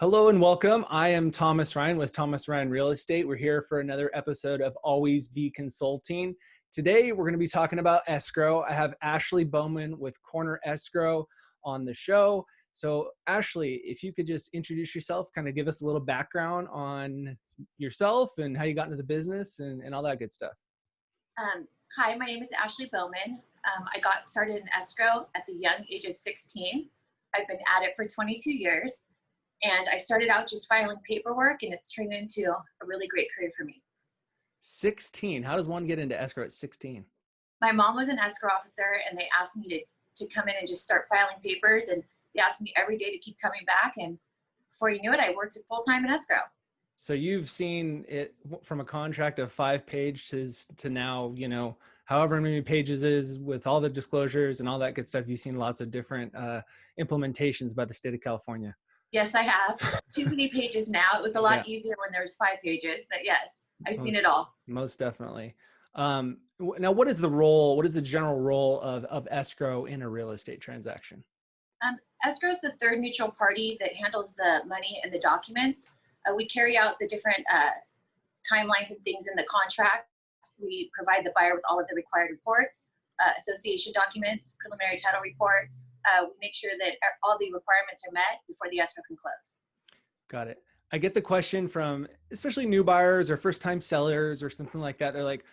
Hello and welcome. I am Thomas Ryan with Thomas Ryan Real Estate. We're here for another episode of Always Be Consulting. Today, we're going to be talking about escrow. I have Ashley Bowman with Corner Escrow on the show. So Ashley, if you could just introduce yourself, kind of give us a little background on yourself and how you got into the business and all that good stuff. Hi, my name is Ashley Bowman. I got started in escrow at the young age of 16. I've been at it for 22 years. And I started out just filing paperwork, and it's turned into a really great career for me. 16. How does one get into escrow at 16? My mom was an escrow officer, and they asked me to come in and just start filing papers. And they asked me every day to keep coming back. And before you knew it, I worked full-time in escrow. So you've seen it from a contract of 5 pages to now, however many pages it is with all the disclosures and all that good stuff. You've seen lots of different implementations by the state of California. Yes, I have. Too many pages now. It was a lot easier when there was 5 pages, but yes, I've seen it all. Most definitely. Now, what is the general role of escrow in a real estate transaction? Escrow is the third neutral party that handles the money and the documents. We carry out the different timelines and things in the contract. We provide the buyer with all of the required reports, association documents, preliminary title report. We make sure that all the requirements are met before the escrow can close. Got it. I get the question from especially new buyers or first-time sellers or something like that. They're like,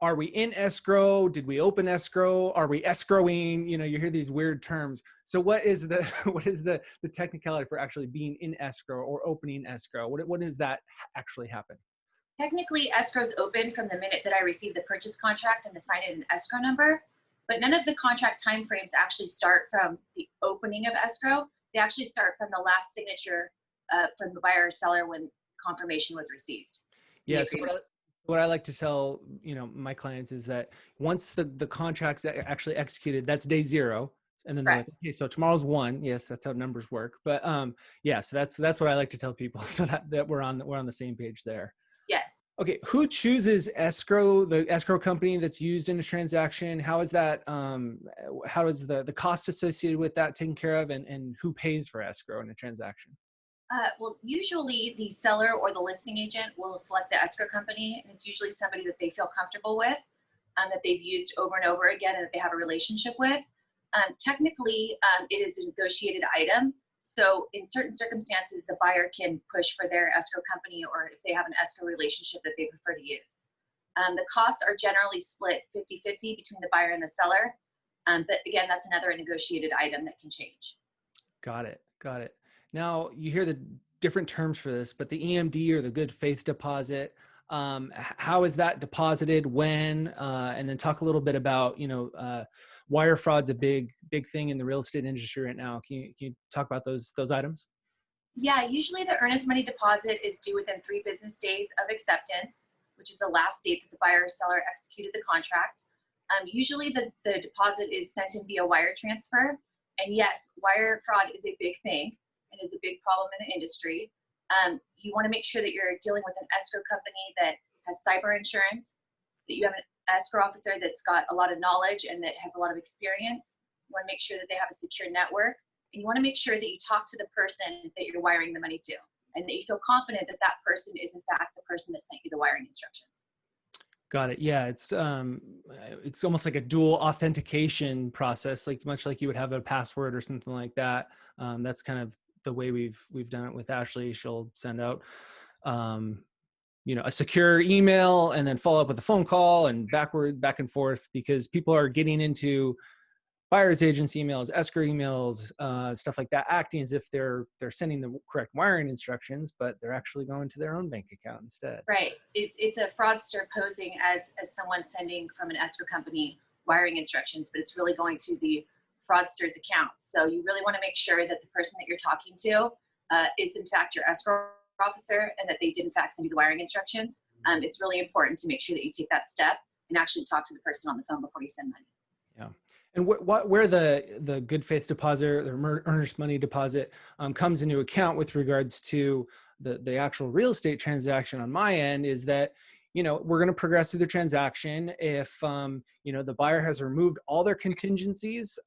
are we in escrow? Did we open escrow? Are we escrowing? You hear these weird terms. So what is the technicality for actually being in escrow or opening escrow? What does that actually happen? Technically, escrow is open from the minute that I receive the purchase contract and assign it an escrow number. But none of the contract timeframes actually start from the opening of escrow. They actually start from the last signature from the buyer or seller when confirmation was received. Yeah. So what I like to tell my clients is that once the contract's actually executed, that's day 0, and then they're like, okay, so tomorrow's 1. Yes, that's how numbers work. But yeah, so that's what I like to tell people, so that we're on the same page there. Yes. Okay, who chooses escrow, the escrow company that's used in a transaction? How is that, how is the cost associated with that taken care of, and who pays for escrow in a transaction? Well, usually the seller or the listing agent will select the escrow company, and it's usually somebody that they feel comfortable with, that they've used over and over again, and that they have a relationship with. Technically, it is a negotiated item. So in certain circumstances, the buyer can push for their escrow company, or if they have an escrow relationship that they prefer to use. The costs are generally split 50-50 between the buyer and the seller. But again, that's another negotiated item that can change. Got it. Now, you hear the different terms for this, but the EMD, or the good faith deposit, how is that deposited, when, and then talk a little bit about, wire fraud's a big thing in the real estate industry right now. Can you talk about those items? Yeah, usually the earnest money deposit is due within 3 business days of acceptance, which is the last date that the buyer or seller executed the contract. Usually the deposit is sent in via wire transfer. And yes, wire fraud is a big thing and is a big problem in the industry. You want to make sure that you're dealing with an escrow company that has cyber insurance, that you have an escrow officer that's got a lot of knowledge and that has a lot of experience. You want to make sure that they have a secure network, and you want to make sure that you talk to the person that you're wiring the money to, and that you feel confident that that person is in fact the person that sent you the wiring instructions. Got it. Yeah, it's almost like a dual authentication process, much like you would have a password or something like that. That's kind of the way we've done it with Ashley. She'll send out a secure email and then follow up with a phone call and back and forth, because people are getting into buyer's agents emails, escrow emails, stuff like that, acting as if they're sending the correct wiring instructions, but they're actually going to their own bank account instead. Right. It's a fraudster posing as someone sending from an escrow company wiring instructions, but it's really going to the fraudster's account. So you really want to make sure that the person that you're talking to is in fact your escrow officer, and that they did in fact send you the wiring instructions. It's really important to make sure that you take that step and actually talk to the person on the phone before you send money. Yeah. And where the good faith deposit, or the earnest money deposit, comes into account with regards to the actual real estate transaction on my end is that, we're going to progress through the transaction. If, the buyer has removed all their contingencies,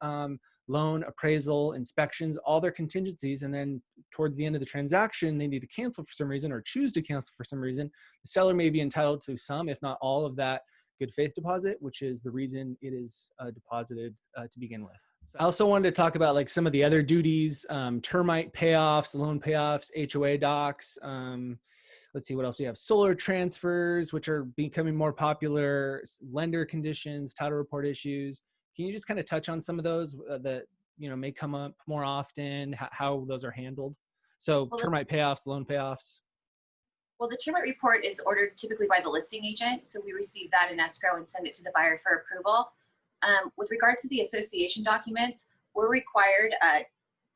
loan, appraisal, inspections, all their contingencies. And then towards the end of the transaction, they need to cancel for some reason or choose to cancel for some reason. The seller may be entitled to some, if not all of that good faith deposit, which is the reason it is deposited to begin with. I also wanted to talk about like some of the other duties, termite payoffs, loan payoffs, HOA docs. Let's see what else we have. Solar transfers, which are becoming more popular, lender conditions, title report issues. Can you just kind of touch on some of those that may come up more often, how those are handled? So Well, termite payoffs, loan payoffs. the termite report is ordered typically by the listing agent. So we receive that in escrow and send it to the buyer for approval. With regard to the association documents, we're required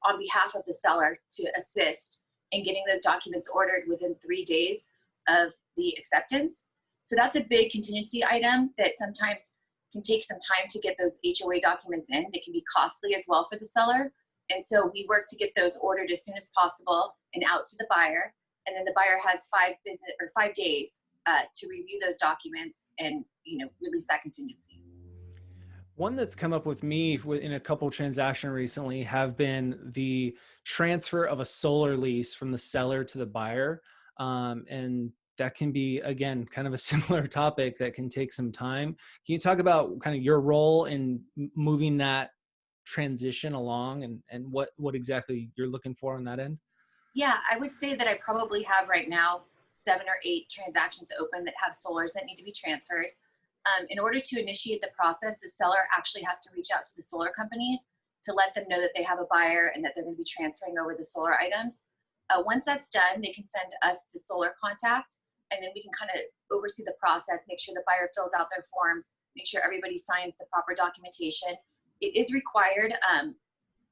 on behalf of the seller to assist in getting those documents ordered within 3 days of the acceptance. So that's a big contingency item that sometimes can take some time to get those HOA documents in. They can be costly as well for the seller. And so we work to get those ordered as soon as possible and out to the buyer. And then the buyer has 5 days to review those documents and release that contingency. One that's come up with me in a couple of transactions recently have been the transfer of a solar lease from the seller to the buyer. And that can be, again, kind of a similar topic that can take some time. Can you talk about kind of your role in moving that transition along and what exactly you're looking for on that end? Yeah, I would say that I probably have right now 7 or 8 transactions open that have solars that need to be transferred. In order to initiate the process, the seller actually has to reach out to the solar company to let them know that they have a buyer and that they're going to be transferring over the solar items. Once that's done, they can send us the solar contact, and then we can kind of oversee the process, make sure the buyer fills out their forms, make sure everybody signs the proper documentation. It is required on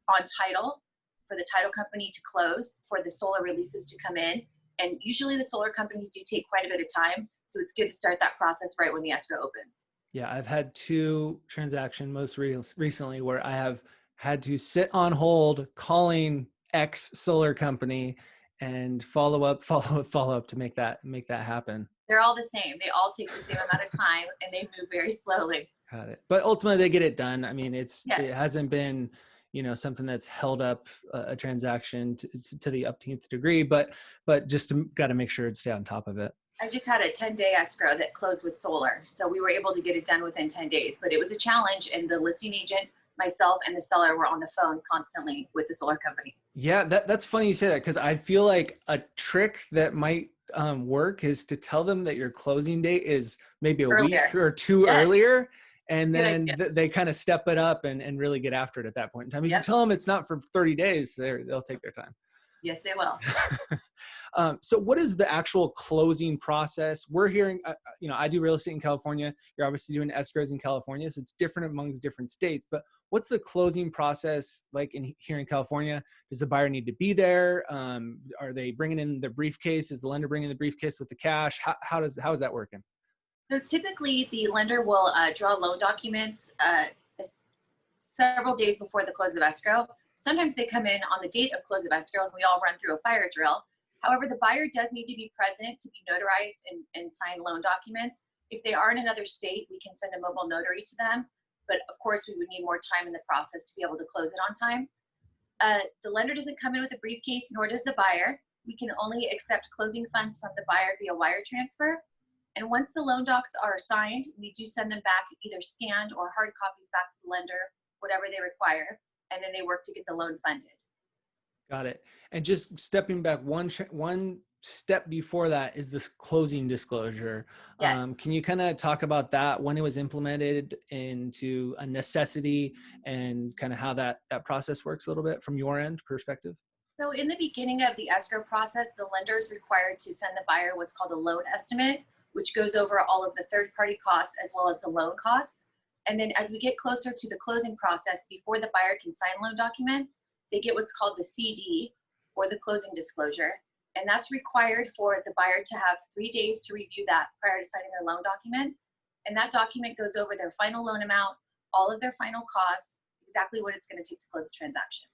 title for the title company to close for the solar releases to come in. And usually the solar companies do take quite a bit of time. So it's good to start that process right when the escrow opens. Yeah, I've had 2 transactions most recently where I have had to sit on hold calling X solar company and follow up to make that happen. They're all the same. They all take the same amount of time and they move very slowly. Got it. But ultimately they get it done. I mean, Yeah. it hasn't been, something that's held up a transaction to the upteenth degree, but just got to make sure to stay on top of it. I just had a 10-day escrow that closed with solar. So we were able to get it done within 10 days, but it was a challenge. And the listing agent, myself, and the seller were on the phone constantly with the solar company. Yeah, that's funny you say that, because I feel like a trick that might work is to tell them that your closing date is maybe a Earlier. week or 2 Yes. earlier, and Good then idea. they kind of step it up and really get after it at that point in time. If you Yep. tell them it's not for 30 days, they'll take their time. Yes, they will. So what is the actual closing process? We're hearing, I do real estate in California. You're obviously doing escrows in California. So it's different amongst different states, but what's the closing process like here in California? Does the buyer need to be there? Are they bringing in the briefcase? Is the lender bringing the briefcase with the cash? How is that working? So typically the lender will draw loan documents several days before the close of escrow. Sometimes they come in on the date of close of escrow and we all run through a fire drill. However, the buyer does need to be present to be notarized and sign loan documents. If they are in another state, we can send a mobile notary to them. But of course, we would need more time in the process to be able to close it on time. The lender doesn't come in with a briefcase, nor does the buyer. We can only accept closing funds from the buyer via wire transfer. And once the loan docs are signed, we do send them back either scanned or hard copies back to the lender, whatever they require. And then they work to get the loan funded. Got it. And just stepping back one step before that is this closing disclosure. Yes. Can you kind of talk about that, when it was implemented into a necessity, and kind of how that process works a little bit from your end perspective? So in the beginning of the escrow process, the lender is required to send the buyer what's called a loan estimate, which goes over all of the third-party costs as well as the loan costs. And then as we get closer to the closing process, before the buyer can sign loan documents, they get what's called the CD, or the closing disclosure. And that's required for the buyer to have 3 days to review that prior to signing their loan documents. And that document goes over their final loan amount, all of their final costs, exactly what it's going to take to close the transaction.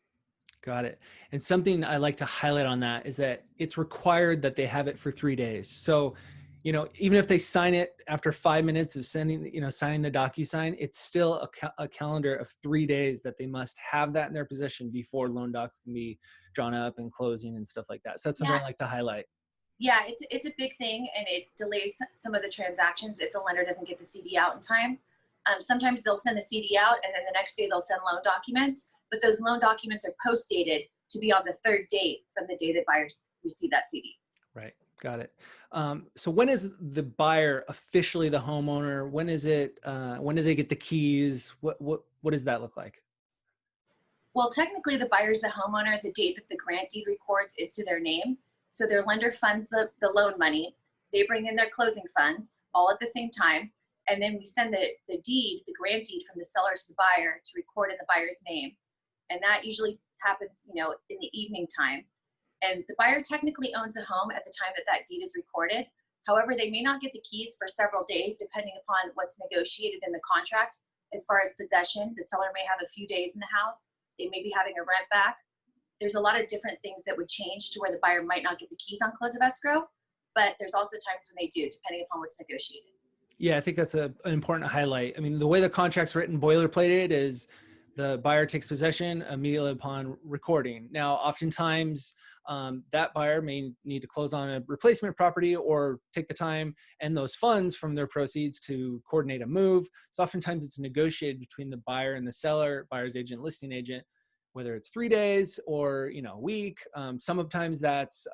Got it. And something I like to highlight on that is that it's required that they have it for 3 days. So, even if they sign it after 5 minutes of signing the DocuSign, it's still a calendar of 3 days that they must have that in their possession before loan docs can be drawn up and closing and stuff like that. So that's something Yeah, I like to highlight. yeah, it's a big thing, and it delays some of the transactions if the lender doesn't get the CD out in time. Sometimes they'll send the CD out, and then the next day they'll send loan documents, but those loan documents are post dated to be on the third date from the day that buyers receive that CD. Right. Got it. So when is the buyer officially the homeowner? When is it? When do they get the keys? What does that look like? Well, technically, the buyer is the homeowner the date that the grant deed records into their name. So their lender funds the loan money. They bring in their closing funds all at the same time. And then we send the deed, the grant deed from the seller to the buyer to record in the buyer's name. And that usually happens, in the evening time. And the buyer technically owns the home at the time that that deed is recorded. However, they may not get the keys for several days, depending upon what's negotiated in the contract. As far as possession, the seller may have a few days in the house. They may be having a rent back. There's a lot of different things that would change to where the buyer might not get the keys on close of escrow, but there's also times when they do, depending upon what's negotiated. Yeah, I think that's an important highlight. I mean, the way the contract's written, boilerplated, is the buyer takes possession immediately upon recording. Now, oftentimes, that buyer may need to close on a replacement property or take the time and those funds from their proceeds to coordinate a move. So oftentimes it's negotiated between the buyer and the seller, buyer's agent, listing agent, whether it's 3 days or a week. Sometimes that's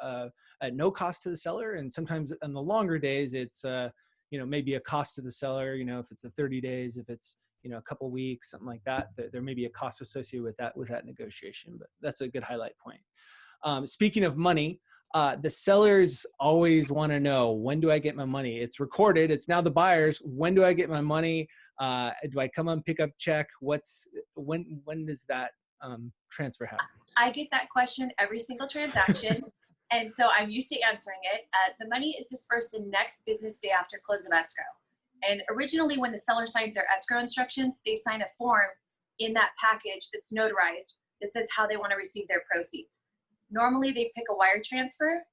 at no cost to the seller, and sometimes on the longer days it's maybe a cost to the seller. If it's a 30 days, if it's a couple weeks, something like that, there may be a cost associated with that negotiation. But that's a good highlight point. Speaking of money, the sellers always want to know, when do I get my money? It's recorded. It's now the buyers. When do I get my money? Do I come on pick up check? When does that transfer happen? I get that question every single transaction. And so I'm used to answering it. The money is dispersed the next business day after close of escrow. And originally, when the seller signs their escrow instructions, they sign a form in that package that's notarized that says how they want to receive their proceeds. Normally, they pick a wire transfer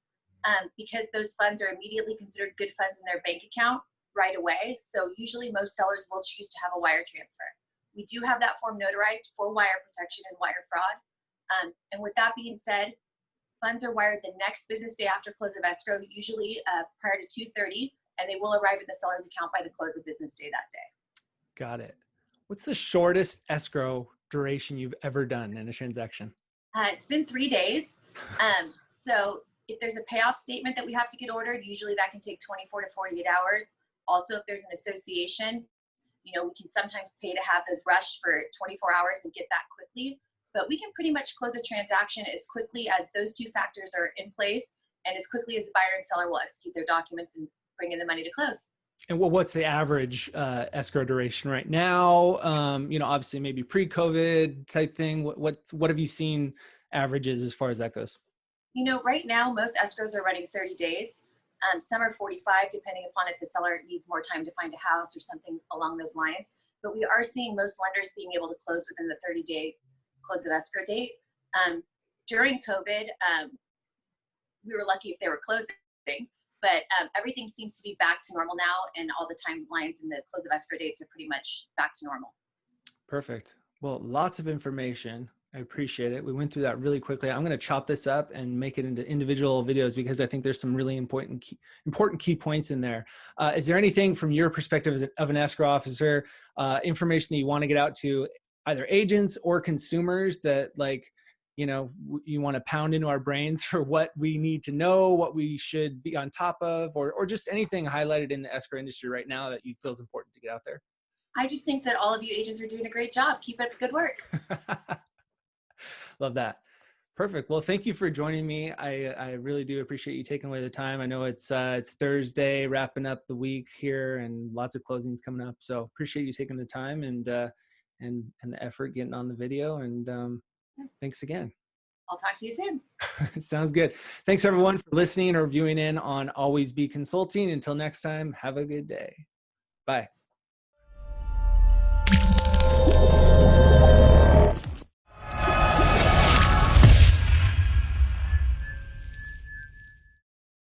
because those funds are immediately considered good funds in their bank account right away. So usually most sellers will choose to have a wire transfer. We do have that form notarized for wire protection and wire fraud. And with that being said, funds are wired the next business day after close of escrow, usually prior to 2:30, and they will arrive in the seller's account by the close of business day that day. Got it. What's the shortest escrow duration you've ever done in a transaction? It's been 3 days. So if there's a payoff statement that we have to get ordered, usually that can take 24 to 48 hours. Also, if there's an association, we can sometimes pay to have those rushed for 24 hours and get that quickly. But we can pretty much close a transaction as quickly as those two factors are in place and as quickly as the buyer and seller will execute their documents and bring in the money to close. And what's the average escrow duration right now? Obviously maybe pre-COVID type thing. What have you seen averages as far as that goes? Right now, most escrows are running 30 days. Some are 45, depending upon if the seller needs more time to find a house or something along those lines. But we are seeing most lenders being able to close within the 30-day close of escrow date. During COVID, we were lucky if they were closing, but everything seems to be back to normal now, and all the timelines and the close of escrow dates are pretty much back to normal. Perfect. Well, lots of information. I appreciate it. We went through that really quickly. I'm going to chop this up and make it into individual videos because I think there's some really important key points in there. Is there anything from your perspective of an escrow officer, information that you want to get out to either agents or consumers that you want to pound into our brains for what we need to know, what we should be on top of, or just anything highlighted in the escrow industry right now that you feel is important to get out there? I just think that all of you agents are doing a great job. Keep up the good work. Love that. Perfect. Well, thank you for joining me. I really do appreciate you taking away the time. I know it's Thursday, wrapping up the week here, and lots of closings coming up. So appreciate you taking the time and the effort getting on the video. And thanks again. I'll talk to you soon. Sounds good. Thanks everyone for listening or viewing in on Always Be Consulting. Until next time, have a good day. Bye.